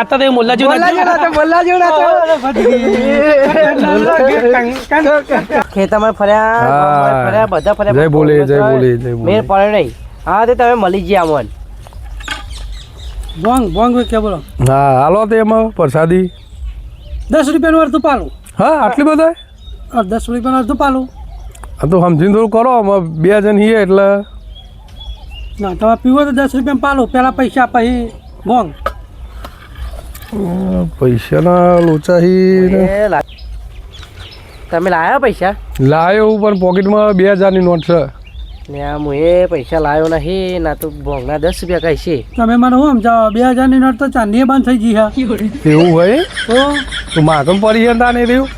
आता ते मुल्ला जीव ખેતરમાં ફર્યા બધા ફર્યા જય બોલે જય બોલે જય મેર બોલે પડે નહીં. હા તે તમે મળી ગયા અમન બોંગ કે બોલો હા હાલો તે એમાં પ્રસાદી 10 રૂપિયાનું અડધું પાલું. હા આટલી બધા 10 રૂપિયાનું અડધું પાલું. આ તો સમજીને થોડું કરો અમે 2 જણ છીએ એટલે ના તમે પીવો તો 10 રૂપિયા પાલું. પેલા પૈસા પછી બોંગ. પૈસાના લોચા તમે લાયા પૈસા? લાયો પણ પોકેટમાં 2000ની નોટ છે. ને આ હું એ પૈસા લાવ્યો નહીં ના તો બોંગના 10 રૂપિયા કઈ છે. તમે મને શું સમજાવો 2000ની નોટ તો ચાંદીએ બંધ થઈ ગઈ હા. એવું હોય તો માગમ પડી જતા નહીં રહ્યું.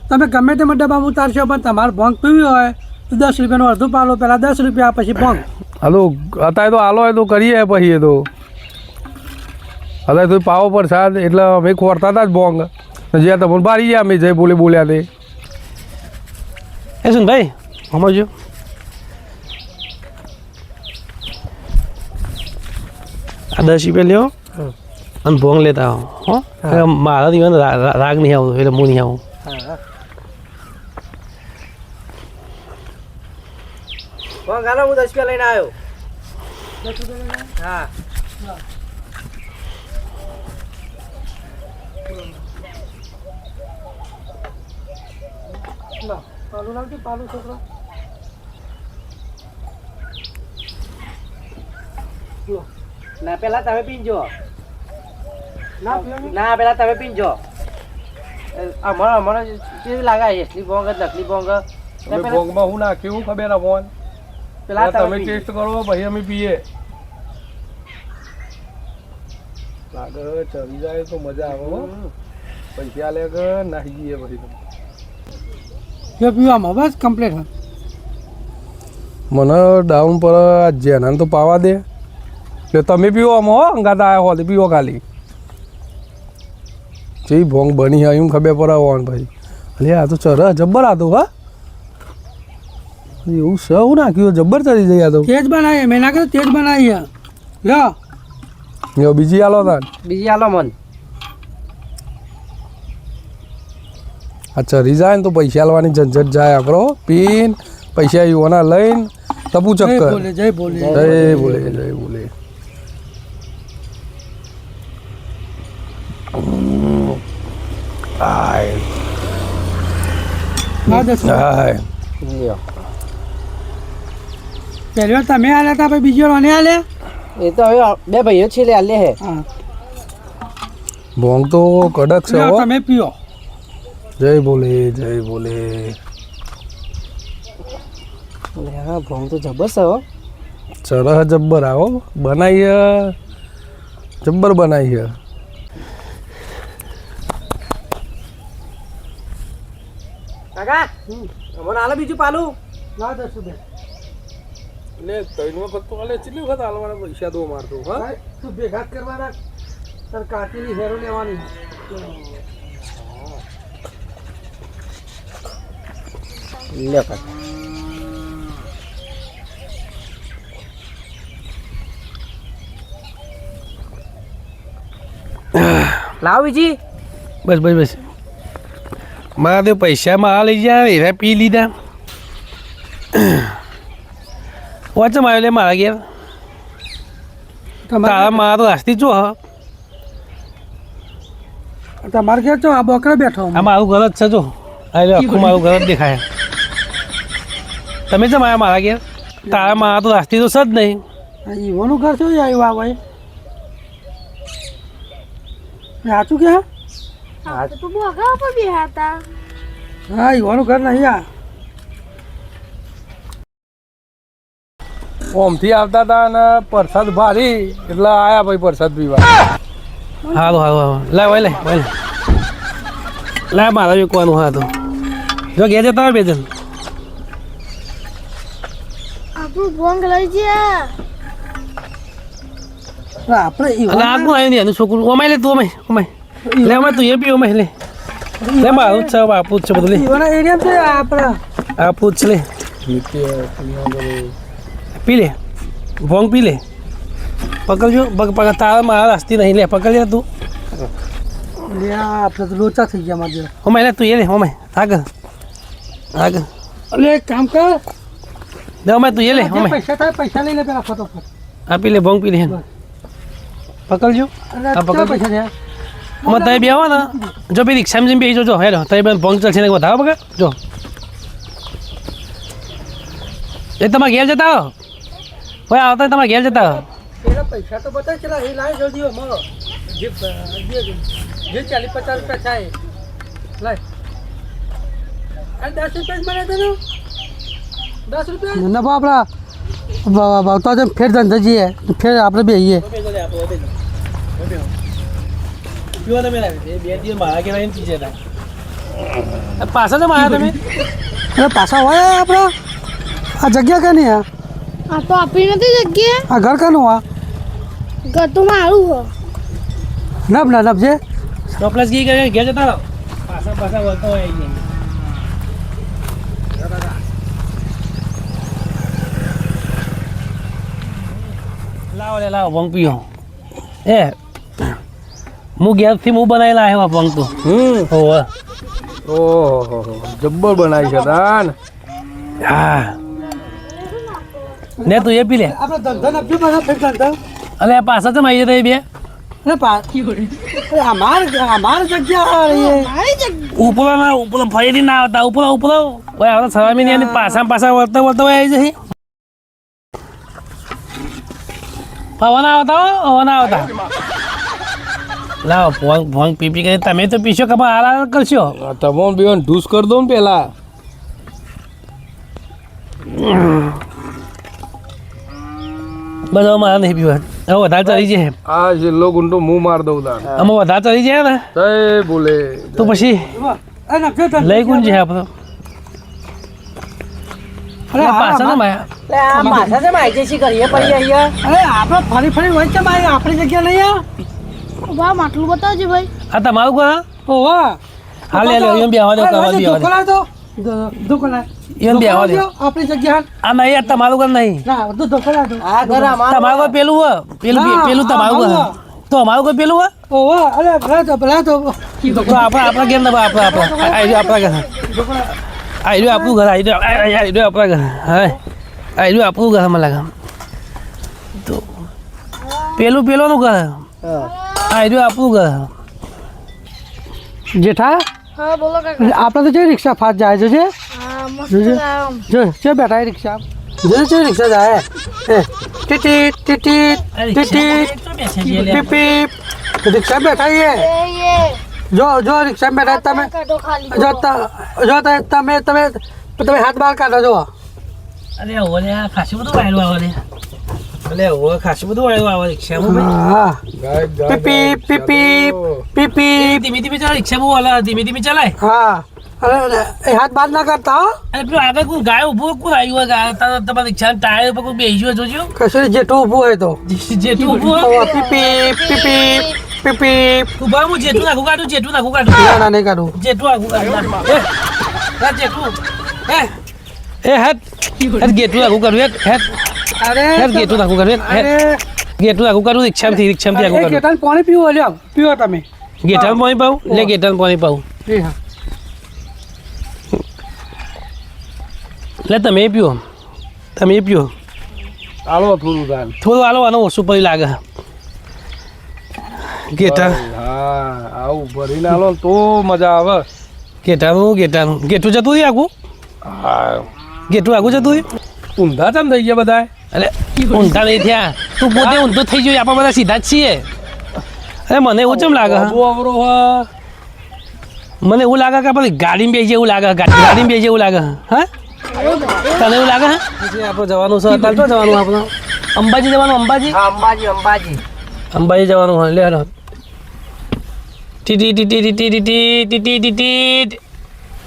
તમે ગમે તે ડબ્બામાં ઉતારશો પણ તમારે ભોંગ પીવી હોય તો 10 રૂપિયાનું અડધું પાલો. પેલા 10 રૂપિયા પછી ભોંગ. હા તો અત્યારે તો હાલો હોય તો કરીએ પછી એ તો અત્યારે તો પાવો પ્રસાદ એટલે અમે ખોરતા હતા જ બોંગ જ્યાં તમને બારી ગયા અમે જય બોલે બોલ્યા તે એ શું ભાઈ સમજો આ 10 રૂપિયા લ્યો અને ભોંગ લેતા આવો હો. મારા દિવસ રાગ નહીં આવતો એટલે હું નહીં આવું. બોંગ હાલો હું 10 રૂપિયા લઈને આવ્યો. હા પાલું લાવજો પાલું છોકરા. ના પેલા તમે પીંજો. ના ના પેલા તમે પીંજો. અમારે કેવી લાગે એટલી બોંગ નકલી બોંગ બોંગમાં હું નાખ્યું ખબર આ ફોન પેલા તમે ટેસ્ટ કરો પછી અમે પીએ લાગે ચડી જાય તો મજા આવે હો. પૈસા લે કે નાખી જઈએ પછી જો પીવામાં બસ કમ્પ્લીટ હા. મને ડાઉન પર જેના તો પાવા દે એટલે તમે પીવો આમ હો અંગાત આવ્યા હો પીવો ખાલી જે ભોંગ બની હોય એમ ખબર પડે હોવાનું ભાઈ. અલે આ તો ચર જબ્બર આ તો હા એવું સૌ નાખ્યું જબ્બર ચડી જાય આ તો. તેજ બનાવી મેં ના કીધું તેજ બનાવી લો બીજી આલો તાન બીજી આલો મન. આ ચરી જાય ને તો પૈસા લેવાની ઝંઝટ જાય આપણો પીન પૈસા યુવાના લઈને ટપુ ચક્કર જય બોલે જય બોલે જય બોલે. હાય હાય પહેલી વાર તમે આલ્યા હતા પછી બીજી વાર મને આલ્યા. એ તો હવે બે ભાઈઓ છે લે લે હે. હા ભોંગ તો કડક છે હો. તમે પીઓ જય બોલે જય બોલે. હા ભોંગ તો જબર છે હો. ચરહ જબ્બર આવો બનાવી જબ્બર બનાવી કાકા મને આલો બીજું પાલું. ના 10 રૂપિયા ને તૈન વખત તો આલે કેટલી વખત આલવાના પૈસા દો મારતો હા તું ભેગા જ કરવાના તાર કાકીની હેરો લેવાની. લે કાકા લાવ બીજી. બસ બસ બસ મારા તો પૈસામાં આ લઈ જાય એવા પી લીધા. વાંચો આવ્યો લે મારા ઘેર તારા મારા તો રાસ્તી જો હા તમારે ઘેર છો આ બોકરા બેઠો આ મારું ઘર જ છે જો આખું મારું ઘર જ દેખાય. તમે કેમ આવ્યા મારા ઘેર? તારા મારા તો રાસ્તી તો છે જ નહીં. ઈવાનું ઘર શું આવ્યું આ ભાઈ સાચું કે હા તો બોગા ઉપર બેહા હતા. હા ઈવાનું ઘર નહીં આ. ઓમથી આવતા હતા અને પ્રસાદ ભારી એટલે આયા ભાઈ પ્રસાદ પીવા. હાલો હાલો હાલો લે ભાઈ લે ભાઈ લે મારા વેકવાનું હા તો જો ઘેર જતા બે જણ આપણું બોંગ લઈ ગયા. આપણે આગું આવ્યું ને એનું છોકરું અમાય લે તું અમાય અમાય લે અમાય તું એ પી અમાય લે લે મારું જ છે આપું જ છે બધું લે આપું જ છે લે પી લે ભોંગ પી લે પકડજો તારા મારા રાસ્તી નહીં લે પકડજે તું લે આપણે તો લોચા થઈ ગયા મારે હોમે લે તું એ લે હોમે આગળ અલે એક કામ કર લે હોમે તું એ લે હોમે પૈસા થાય પૈસા લઈ લે પેલા ફટોફટ આપી લે ભોંગ પી લે પકડજો આ પકડજો પૈસા થયા અમે તમે બે આવો ને જો બી રિક્ષામાં જઈને બેસી જો હેલો તમે બેન ભોંગ ચાલશે ને વધારો પકડ જો એ તમારે ઘેર જતા હો ભાઈ આવતા તમારે ઘેર જતા હો પેલા પૈસા તો બતાય ચલા એ લાય જલ્દી અમારો જે 40-50 રૂપિયા થાય લાય આ 10 રૂપિયા જ મળે તને 10 રૂપિયા ના બાપડા ભાવતા તો ફેર ધંધા જઈએ ફેર આપણે બેહીએ પાછા તો મારા તમે અરે પાછા હોય આપણા આ જગ્યા કાની આ આ તો આપી નથી જગ્યા આ ઘર કાનું આ ઘર તો મારું હો નબ ના નબ છે પ્લસ ઘી કરે ઘેર જતા રહો પાછા વળતો હોય અહીં લાવો ભંગ પીઓ એ હું ગેસથી હું બનાવેલા આવ્યો ભંગ તો હોવે ઓહો જબ્બર બનાવી છે તાન હા ને તું એ પી લે આપણે ધંધા નબજો પાછા ફેર ધંધા અલે પાછા તો આવી જતા એ બે અરે અમાર જગ્યા એ ઉપરો ફરીથી ના આવતા ઉપરો ઓય આવતા સવામી ની પાછા વળતા હોય આવી જશે પવન આવતા લાવો ભોંગ પી કરી તમે તો પીશો કે આરામ કરશો તમે બેન ઢૂસ કરી દો ને પેલા બધો મારા નહીં પીવા હવે વધારે ચડી જાય આ છેલ્લો ગુંડો મું માર દઉં તાર અમે વધારે ચડી જાય ને તય બોલે તો પછી લઈ કોણ છે આપણો પાછા ના માયા પાછા છે માહિતી શી કરીએ પડી અહીંયા અરે આપણે ફરી હોય છે ભાઈ આપણી જગ્યા નહીં વાહ માટલું બતાવજો ભાઈ આ તમારું કોણ ઓવા હા લે એમ બી આવવા દો એમ બી આવવા દો આપણી જગ્યા આ નહીં આ તમારું ઘર નહીં ના બધું ધોકડા દો આ ઘર અમારું તમારું ઘર પેલું હોય પેલું તમારું ઘર તો અમારું ઘર પેલું હોય ઓવા અરે ભલા તો તો આપણા ઘેર ના આપણા આપણા ઘર આઈ આપણું ઘર આઈ આપણા ઘર હા આઈ આપણું ઘર મને લાગે તો પેલું ઘર આઈ આપણું ઘર જેઠા હા બોલો કાકા આપણે તો જે રિક્ષા ફાટ જાય છે હા મસ્ત લાવ્યો જો છે બેઠા રિક્ષા જે રિક્ષા જાય ટીટી ટીટી ટીટી પીપી રિક્ષા બેઠા છે જો રિક્ષા બેઠા તમે કાઢો ખાલી તમે હાથ બહાર કાઢો જો અલે ઓલે ખાસું બધું વાયલું આવે અલે ઓ ખાસું બધું વાયલું આવે રિક્ષામાં હા પીપી પીપી પીપી ધીમે ચાલે રિક્ષા બહુ વાલા ધીમે ચલાય હા અરે એ હાથ બહાર ના કરતા હો અને પેલું આગળ કોઈ ગાય ઉભો કોણ આવ્યું હોય ગાય તમારા રિક્ષા ટાયર ઉપર કોઈ બેસી હોય જોજો કશું જેટલું ઊભું હોય તો જેટલું ઉભું હોય પીપી પીપી પીપી ઉભા હું જેટલું નાખું કાઢું ના ના નહીં કાઢું જેટલું આખું કાઢું જેટલું હેટ ગેટલું આખું કરું હેટ અરે ગેટલું આખું કરું ગેટલું આખું કરું રિક્ષામાંથી આખું કરું ગેટાનું પાણી પીવો લ્યો પીવો તમે ગેટાનું પાણી પાઉં લે ગેટાનું પાણી પાઉં હા એટલે તમે પીવો આલો થોડું તાન થોડું આલો આનું ઓછું પડી લાગે ગેટા હા આવું ભરીને આલો ને તો મજા આવે ગેટું જતું રહ્યું આખું હા ગેટું આખું જતું રહ્યું ઊંધા ચમ થઈ ગયા બધા અરે ઊંધા નહીં થયા તું પોતે ઊંધો થઈ ગયો આપણે બધા સીધા જ છીએ અરે મને એવું ચમ લાગે અવરો હા મને એવું લાગે કે આપણે ગાડીમાં બેસી એવું લાગે ગાડીમાં બેસી એવું લાગે હા તને એવું લાગે હા આપણે જવાનું છે અત્યારે તો જવાનું આપણે અંબાજી જવાનું અંબાજી અંબાજી જવાનું હોય લે હેલો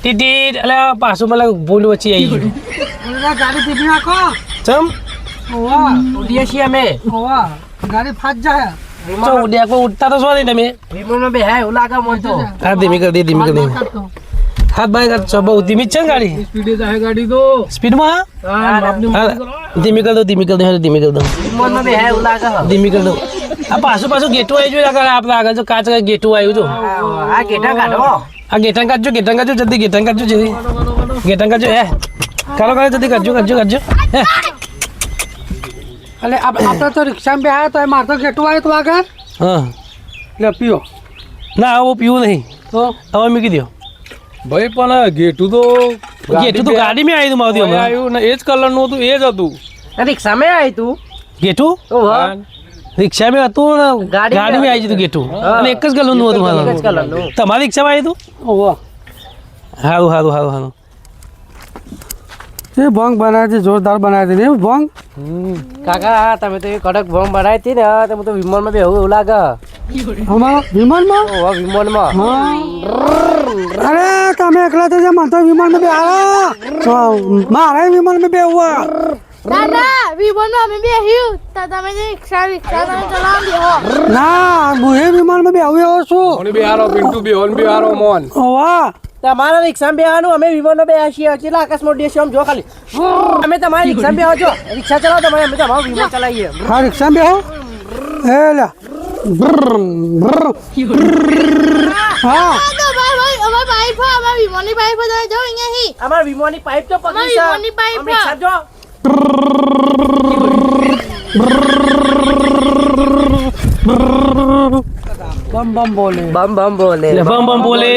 ટીટી એટલે પાછું મને ભૂલ વચ્ચે આવી ગયું ગાડી પીપી નાખો ચમ ઓવા ઉડીએ છીએ અમે ઓવા ગાડી ફાટ જાય ચો ઉડ્યા કોઈ ઉડતા તો છો નહીં તમે વિમાનમાં બેહાય એવું લાગે મને તો હા ધીમી કરી દે હાથ બાય કરશો બહુ ધીમી જ છે ને ગાડી સ્પીડે જાય ગાડી તો સ્પીડમાં હા ધીમી કર દો ધીમી કર દો ધીમી કર દો વિમાનમાં બે એવું લાગે છે. ધીમી કર દો આ પાછું ગેટું આવી ગયું આગળ આપણે આગળ જો કાચ ગેટું આવ્યું જો આ ગેટા કાઢો. આ ગેટન કાઢજો જલ્દી ગેટન કાઢજો જલ્દી ગેટન કાઢજો હે કરો જલ્દી કરજો હે એટલે આપણે તો રિક્ષામાં બેહ્યા તો મારે તો ગેટું આવ્યું તો આગળ હા એટલે પીઓ ના હવે પીવું નહીં તો હવે મૂકી દો ભાઈ પણ ગેટું તો ગેટું તો ગાડીમાં આવી હતું માવતી હમણાં આવ્યું ને એ જ કલરનું હતું એ જ હતું રિક્ષામાં આવી તું. ગેટું ઓહો. રિક્ષામાં હતું ને ગાડીમાં ગાડીમાં આવી જતું ગેટું અને એક જ કલરનું હતું એક જ મારું કલરનું. તમારી રિક્ષામાં આવી હતું ઓહો સારું એ ભોંગ બનાવી હતી જોરદાર બનાવી હતી ને ભોંગ કાકા તમે તો એ કડક બોમ્બ બનાવી હતી ને તો હું તો વિમાનમાં બે એવું લાગે. અમારા વિમાનમાં ઓહો વિમાનમાં. અરે તમે એકલા તો જે મને તો વિમાનમાં બેહાડા મારે વિમાનમાં બેહવા દાદા વિમાનમાં અમે બેહ્યું તો તમે જે રિક્ષા તમે ચલાવી દેહો ના હું એ વિમાનમાં બેહું એવો છું કોની બિહારો પિન્ટુ બિહોન બિહારો મોન ઓવા તમારા રિક્ષામાં બેહવાનું અમે વિમાનમાં બેહ્યા છીએ કેટલા આકાશમાં ઉડીએ આમ જો ખાલી અમે તમારી રિક્ષામાં બેહો છો રિક્ષા ચલાવો તમે અમે તમારું વિમાન ચલાવીએ. હા રિક્ષામાં બેહો એ લા હા તો ભાઈ અમાર પાઇપ અમાર વિમાનની પાઇપ જાય જો અહીંયાથી અમારા વિમાનની પાઇપ તો પકડી છે. વિમાનની પાઇપ. આમ રિક્ષા જો. બમ બમ બોલે બમ બમ બોલે. બમ બમ બોલે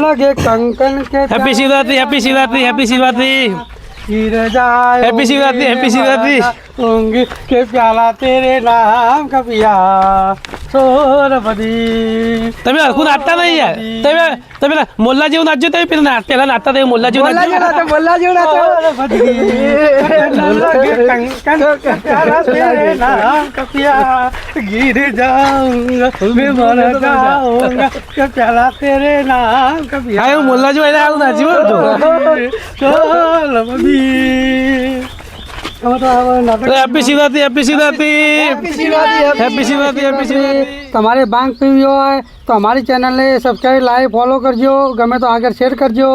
લગે કંકન કે હેપી શિવરાત્રી गिर जाए Happy शिवरात्रि होंगे के प्याला तेरे नाम का पिया सोरपति તમે હરખું નાચતા નહીં યાર તમે મોલ્લા જેવું નાચજો તમે પેલા નાચતા તમે મોલ્લા જેવું નાચજો બોલા જેવું लगे कंकन के प्याला तेरे नाम का पिया गिर जाऊंगा मैं मर जाऊंगा के प्याला तेरे नाम का पिया હા એવું મોલ્લા જેવું એને આવું નાચ્યું सोरपति હેપી શિવરાત્રી તમારે બાંગ પીવી હોય તો અમારી ચેનલને સબસ્ક્રાઈબ લાઈક ફોલો કરજો ગમે તો આગળ શેર કરજો